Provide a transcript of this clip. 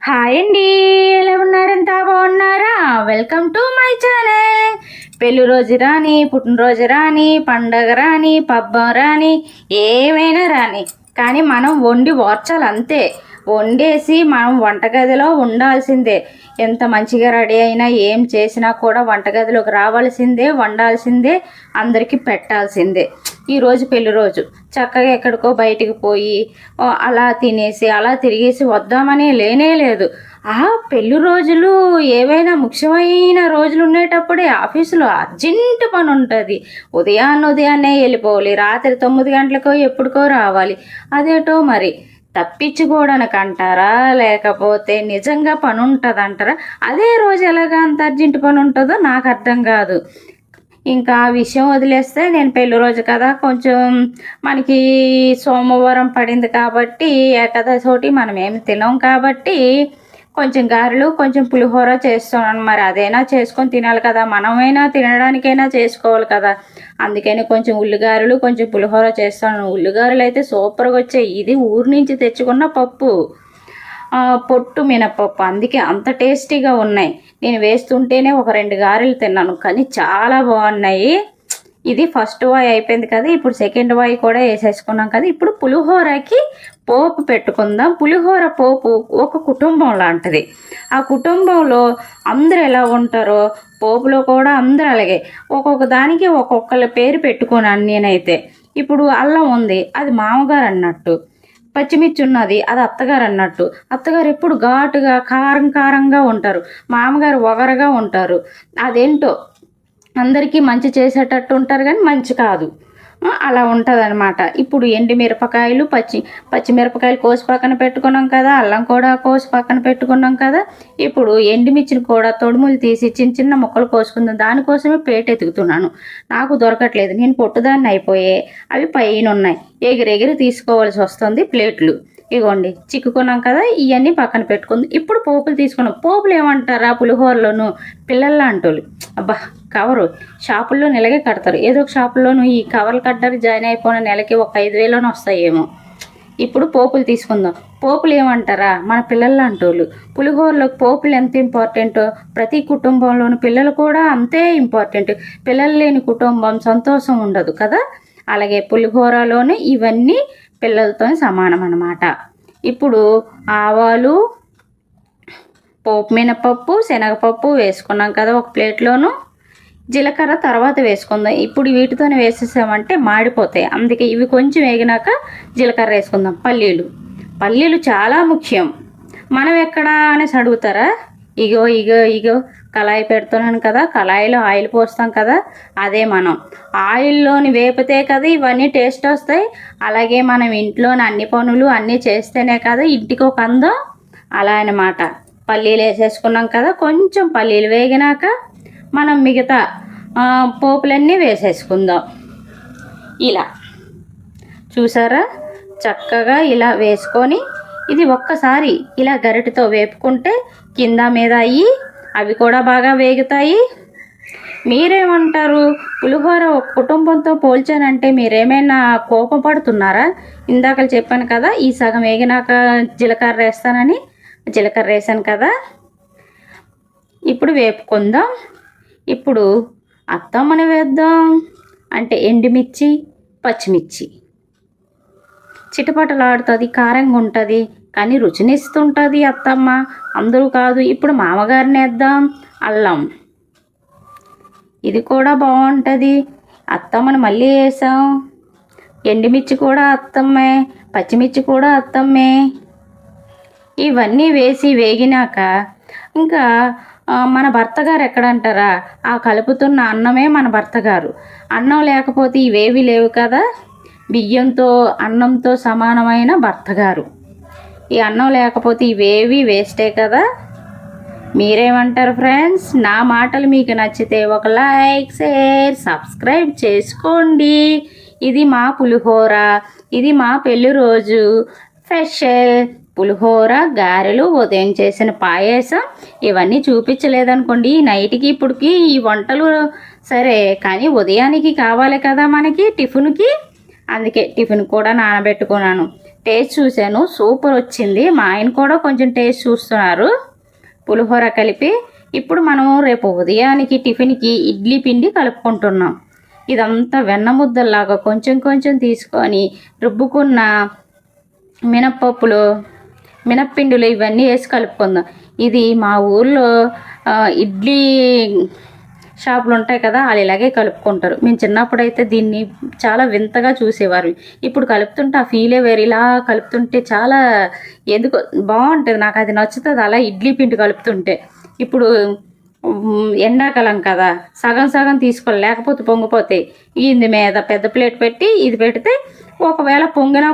Hi అండి, ఎలా ఉన్నారంతా బాగున్నారా? Welcome to my channel. పెళ్లి రోజు రాని, పుట్టినరోజు రాని, పండగ రాని, పబ్బం రాని, ఏమైనా రాని, కానీ మనం వండి ఓర్చాలి అంతే. వండేసి మనం వంటగదిలో ఉండాల్సిందే. ఎంత మంచిగా రెడీ అయినా ఏం చేసినా కూడా వంటగదిలోకి రావాల్సిందే, వండాల్సిందే, అందరికీ పెట్టాల్సిందే. ఈరోజు పెళ్లి రోజు చక్కగా ఎక్కడికో బయటికి పోయి అలా తినేసి అలా తిరిగేసి వద్దామని లేనే లేదు. పెళ్లి రోజులు ఏవైనా ముఖ్యమైన రోజులు ఉండేటప్పుడే ఆఫీసులో అర్జెంట్ పని ఉంటుంది. ఉదయాన్నే వెళ్ళిపోవాలి, రాత్రి 9 గంటలకో ఎప్పుడుకో రావాలి. అదేటో మరి తప్పించుకోవడానికి అంటారా, లేకపోతే నిజంగా పని ఉంటుంది అంటారా? అదే రోజు ఎలాగా అంత అర్జెంట్ పని ఉంటుందో నాకు అర్థం కాదు. ఇంకా ఆ విషయం వదిలేస్తే, నేను పెళ్లి రోజు కదా, కొంచెం మనకి సోమవారం పడింది కాబట్టి ఏకాదశి ఒకటి మనం ఏమి తినాం కాబట్టి కొంచెం గారెలు కొంచెం పులిహోర చేస్తున్నాను. మరి అదైనా చేసుకొని తినాలి కదా, మనమైనా తినడానికైనా చేసుకోవాలి కదా. అందుకని కొంచెం ఉల్లిగారెలు కొంచెం పులిహోర చేస్తాను. ఉల్లిగారెలు అయితే సూపర్గా వచ్చాయి. ఇది ఊరు నుంచి తెచ్చుకున్న పప్పు, పొట్టు మినపప్పు, అందుకే అంత టేస్టీగా ఉన్నాయి. నేను వేస్తుంటేనే ఒక 2 గారెలు తిన్నాను, కానీ చాలా బాగున్నాయి. ఇది ఫస్ట్ వాయి అయిపోయింది కదా, ఇప్పుడు సెకండ్ వాయి కూడా వేసేసుకున్నాం కదా. ఇప్పుడు పులిహోరకి పోపు పెట్టుకుందాం. పులిహోర పోపు ఒక కుటుంబం లాంటిది. ఆ కుటుంబంలో అందరూ ఎలా ఉంటారో పోపులో కూడా అందరూ అలాగే ఒక్కొక్క దానికి ఒక్కొక్కళ్ళ పేరు పెట్టుకున్నాను నేనైతే. ఇప్పుడు అల్లం ఉంది, అది మామగారు అన్నట్టు. పచ్చిమిర్చి ఉన్నది, అది అత్తగారు అన్నట్టు. అత్తగారు ఎప్పుడు ఘాటుగా కారంగా ఉంటారు, మామగారు వగరగా ఉంటారు. అదేంటో అందరికీ మంచి చేసేటట్టు ఉంటారు కానీ మంచి కాదు, అలా ఉంటుంది అనమాట. ఇప్పుడు ఎండుమిరపకాయలు పచ్చిమిరపకాయలు కోసి పక్కన పెట్టుకున్నాం కదా, అల్లం కూడా కోసి పక్కన పెట్టుకున్నాం కదా. ఇప్పుడు ఎండుమిర్చిని కూడా తొడుములు తీసి చిన్న ముక్కలు కోసుకుందాం. దానికోసమే ప్లేట్ ఎతుకుతున్నాను, నాకు దొరకట్లేదు. నేను పొట్టుదాన్ని అయిపోయే, అవి పైన ఉన్నాయి, ఎగిరెగిరి తీసుకోవాల్సి వస్తుంది ప్లేట్లు. ఇగోండి చిక్కుకున్నాం కదా, ఇవన్నీ పక్కన పెట్టుకుంది. ఇప్పుడు పోపులు తీసుకున్నాం. పోపులు ఏమంటారా పులిహోరలోను, పిల్లల అంటోళ్ళు అబ్బా కవరు షాపుల్లో నెలగే కడతారు. ఏదో ఒక షాపుల్లోనూ ఈ కవర్లు కట్టడానికి జాయిన్ అయిపోయిన నెలకి ఒక 5,000 వస్తాయేమో. ఇప్పుడు పోపులు తీసుకుందాం. పోపులు ఏమంటారా, మన పిల్లల అంటోళ్ళు. పులిహోరలో పోపులు ఎంత ఇంపార్టెంటో ప్రతి కుటుంబంలోనూ పిల్లలు కూడా అంతే ఇంపార్టెంట్. పిల్లలు లేని కుటుంబం సంతోషం ఉండదు కదా. అలాగే పులిహోరలోనే ఇవన్నీ పిల్లలతో సమానం అన్నమాట. ఇప్పుడు ఆవాలు, పోపు మినపప్పు, శనగపప్పు వేసుకున్నాం కదా ఒక ప్లేట్లోను. జీలకర్ర తర్వాత వేసుకుందాం. ఇప్పుడు వీటితోనే వేసేసామంటే మాడిపోతాయి, అందుకే ఇవి కొంచెం వేగినాక జీలకర్ర వేసుకుందాం. పల్లీలు చాలా ముఖ్యం. మనం ఎక్కడ అనేసి అడుగుతారా? ఇగో కళాయి పెడుతున్నాను కదా, కళాయిలో ఆయిల్ పోస్తాం కదా, అదే మనం ఆయిల్లోని వేపితే కదా ఇవన్నీ టేస్ట్ వస్తాయి. అలాగే మనం ఇంట్లోని అన్ని పనులు అన్నీ చేస్తేనే కదా ఇంటికి ఒక అందం. అలా అన్నమాట. పల్లీలు వేసేసుకున్నాం కదా, కొంచెం పల్లీలు వేగినాక మనం మిగతా పోపులన్నీ వేసేసుకుందాం. ఇలా చూసారా, చక్కగా ఇలా వేసుకొని ఇది ఒక్కసారి ఇలా గరిటెతో వేపుకుంటే కింద మీద అవి కూడా బాగా వేగుతాయి. మీరేమంటారు? పులిహోర ఒక కుటుంబంతో పోల్చానంటే మీరేమైనా కోపం పడుతున్నారా? ఇందాక చెప్పాను కదా, ఈ సగం వేగినాక జీలకర్ర వేస్తానని. జీలకర్ర వేసాను కదా, ఇప్పుడు వేపుకుందాం. ఇప్పుడు అత్తమ్మని వేద్దాం. అంటే ఎండుమిర్చి, పచ్చిమిర్చి చిటపటలాడుతుంది, కారంగా ఉంటుంది, కానీ రుచినిస్తుంటుంది అత్తమ్మ, అందరూ కాదు. ఇప్పుడు మామగారిని వేద్దాం. అల్లం, ఇది కూడా బాగుంటుంది. అత్తమ్మని మళ్ళీ వేసాం. ఎండుమిర్చి కూడా అత్తమ్మే, పచ్చిమిర్చి కూడా అత్తమ్మే. ఇవన్నీ వేసి వేగినాక ఇంకా మన భర్త గారు ఎక్కడంటారా? ఆ కలుపుతున్న అన్నమే మన భర్త గారు. అన్నం లేకపోతే ఇవేవి లేవు కదా. బియ్యంతో అన్నంతో సమానమైన భర్త గారు. ఈ అన్నం లేకపోతే ఇవేవి వేస్టే కదా. మీరేమంటారు ఫ్రెండ్స్? నా మాటలు మీకు నచ్చితే ఒక లైక్, షేర్, సబ్స్క్రైబ్ చేసుకోండి. ఇది మా పులిహోర, ఇది మా పెళ్లి రోజు స్పెషల్ పులిహోర, గారెలు, ఉదయం చేసిన పాయసం. ఇవన్నీ చూపించలేదనుకోండి నైట్కి ఇప్పటికి ఈ వంటలు సరే, కానీ ఉదయానికి కావాలి కదా మనకి టిఫిన్కి. అందుకే టిఫిన్ కూడా నానబెట్టుకున్నాను. టేస్ట్ చూశాను, సూపర్ వచ్చింది. మా ఆయన కూడా కొంచెం టేస్ట్ చూస్తున్నారు పులిహోర కలిపి. ఇప్పుడు మనం రేపు ఉదయానికి టిఫిన్కి ఇడ్లీ పిండి కలుపుకుంటున్నాం. ఇదంతా వెన్న ముద్దల్లాగా కొంచెం కొంచెం తీసుకొని రుబ్బుకున్న మినప్పప్పులు, మినప్పిండిలు ఇవన్నీ వేసి కలుపుకుందాం. ఇది మా ఊర్లో ఇడ్లీ షాపులు ఉంటాయి కదా, వాళ్ళు ఇలాగే కలుపుకుంటారు. మేము చిన్నప్పుడు అయితే దీన్ని చాలా వింతగా చూసేవారు. ఇప్పుడు కలుపుతుంటే ఆ ఫీలే వేరు. ఇలా కలుపుతుంటే చాలా ఎందుకు బాగుంటుంది, నాకు అది నచ్చుతుంది అలా ఇడ్లీ పిండి కలుపుతుంటే. ఇప్పుడు ఎండాకాలం కదా, సగం సగం తీసుకోవాలి, లేకపోతే పొంగిపోతాయి. ఇంది మీద పెద్ద ప్లేట్ పెట్టి ఇది పెడితే ఒకవేళ పొంగినా